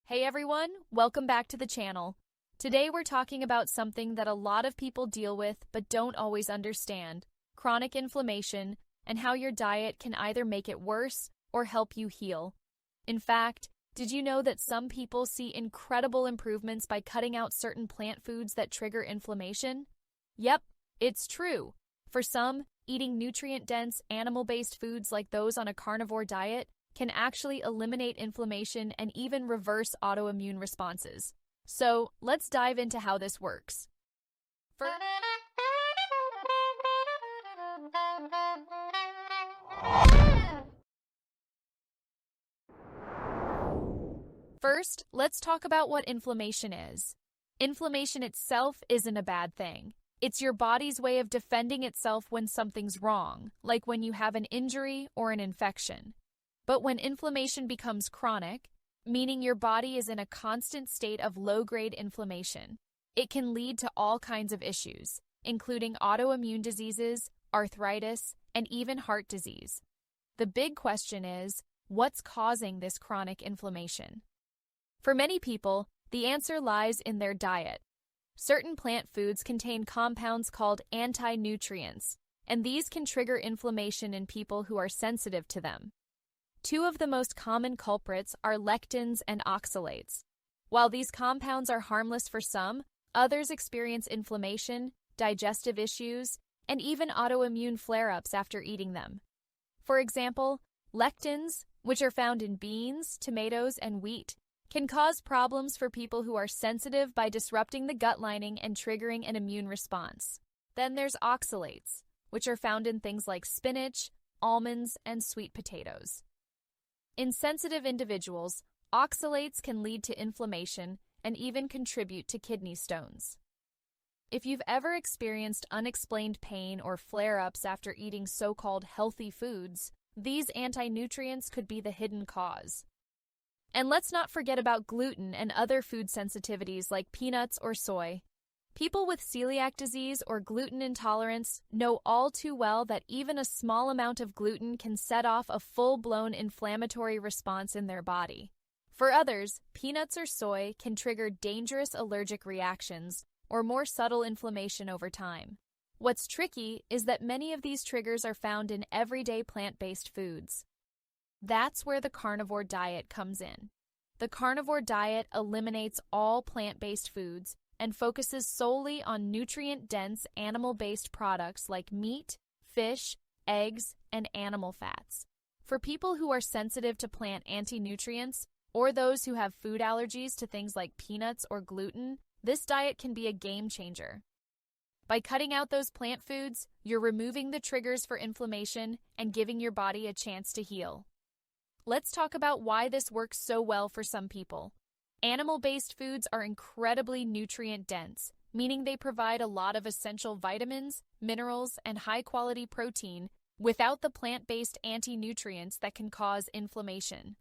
Hey everyone, welcome back to the channel. Today we're talking about something that a lot of people deal with but don't always understand: chronic inflammation, and how your diet can either make it worse or help you heal. In fact, did you know that some people see incredible improvements by cutting out certain plant foods that trigger inflammation? Yep, it's true. For some, eating nutrient-dense, animal-based foods like those on a carnivore diet can actually eliminate inflammation and even reverse autoimmune responses. So, let's dive into how this works. First, let's talk about what inflammation is. Inflammation itself isn't a bad thing. It's your body's way of defending itself when something's wrong, like when you have an injury or an infection. But when inflammation becomes chronic, meaning your body is in a constant state of low-grade inflammation, it can lead to all kinds of issues, including autoimmune diseases, arthritis, and even heart disease. The big question is, what's causing this chronic inflammation? For many people, the answer lies in their diet. Certain plant foods contain compounds called anti-nutrients, and these can trigger inflammation in people who are sensitive to them. Two of the most common culprits are lectins and oxalates. While these compounds are harmless for some, others experience inflammation, digestive issues, and even autoimmune flare-ups after eating them. For example, lectins, which are found in beans, tomatoes, and wheat, can cause problems for people who are sensitive by disrupting the gut lining and triggering an immune response. Then there's oxalates, which are found in things like spinach, almonds, and sweet potatoes. In sensitive individuals, oxalates can lead to inflammation and even contribute to kidney stones. If you've ever experienced unexplained pain or flare-ups after eating so-called healthy foods, these anti-nutrients could be the hidden cause. And let's not forget about gluten and other food sensitivities like peanuts or soy. People with celiac disease or gluten intolerance know all too well that even a small amount of gluten can set off a full-blown inflammatory response in their body. For others, peanuts or soy can trigger dangerous allergic reactions or more subtle inflammation over time. What's tricky is that many of these triggers are found in everyday plant-based foods. That's where the carnivore diet comes in. The carnivore diet eliminates all plant-based foods and focuses solely on nutrient-dense animal-based products like meat, fish, eggs, and animal fats. For people who are sensitive to plant anti-nutrients, or those who have food allergies to things like peanuts or gluten, this diet can be a game changer. By cutting out those plant foods, you're removing the triggers for inflammation and giving your body a chance to heal. Let's talk about why this works so well for some people. Animal-based foods are incredibly nutrient-dense, meaning they provide a lot of essential vitamins, minerals, and high-quality protein without the plant-based anti-nutrients that can cause inflammation.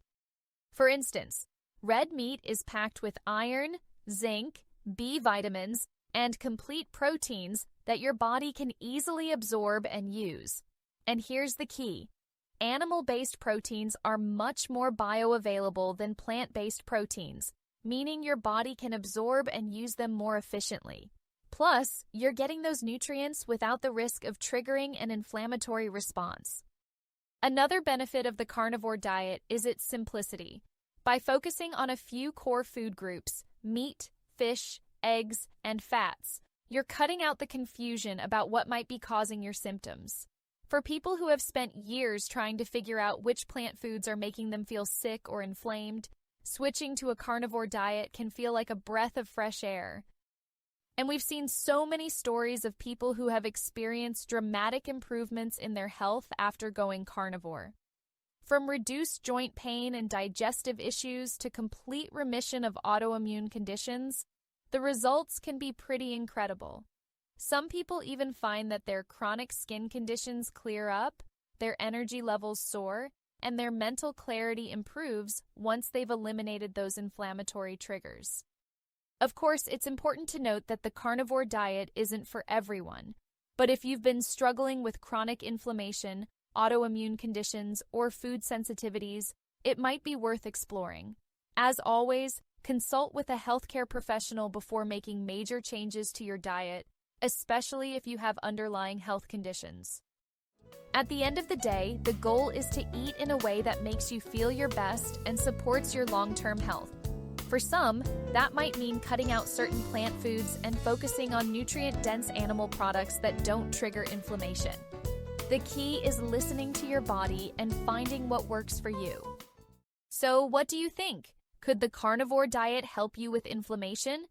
For instance, red meat is packed with iron, zinc, B vitamins, and complete proteins that your body can easily absorb and use. And here's the key: animal-based proteins are much more bioavailable than plant-based proteins, meaning your body can absorb and use them more efficiently. Plus, you're getting those nutrients without the risk of triggering an inflammatory response. Another benefit of the carnivore diet is its simplicity. By focusing on a few core food groups, meat, fish, eggs, and fats, you're cutting out the confusion about what might be causing your symptoms. For people who have spent years trying to figure out which plant foods are making them feel sick or inflamed, switching to a carnivore diet can feel like a breath of fresh air. And we've seen so many stories of people who have experienced dramatic improvements in their health after going carnivore. From reduced joint pain and digestive issues to complete remission of autoimmune conditions, the results can be pretty incredible. Some people even find that their chronic skin conditions clear up, their energy levels soar, and their mental clarity improves once they've eliminated those inflammatory triggers. Of course, it's important to note that the carnivore diet isn't for everyone, but if you've been struggling with chronic inflammation, autoimmune conditions, or food sensitivities, it might be worth exploring. As always, consult with a healthcare professional before making major changes to your diet, especially if you have underlying health conditions. At the end of the day, the goal is to eat in a way that makes you feel your best and supports your long-term health. For some, that might mean cutting out certain plant foods and focusing on nutrient-dense animal products that don't trigger inflammation. The key is listening to your body and finding what works for you. So, what do you think? Could the carnivore diet help you with inflammation?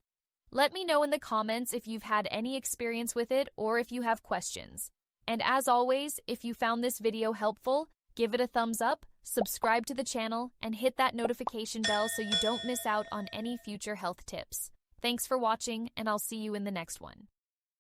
Let me know in the comments if you've had any experience with it or if you have questions. And as always, if you found this video helpful, give it a thumbs up, subscribe to the channel, and hit that notification bell so you don't miss out on any future health tips. Thanks for watching, and I'll see you in the next one.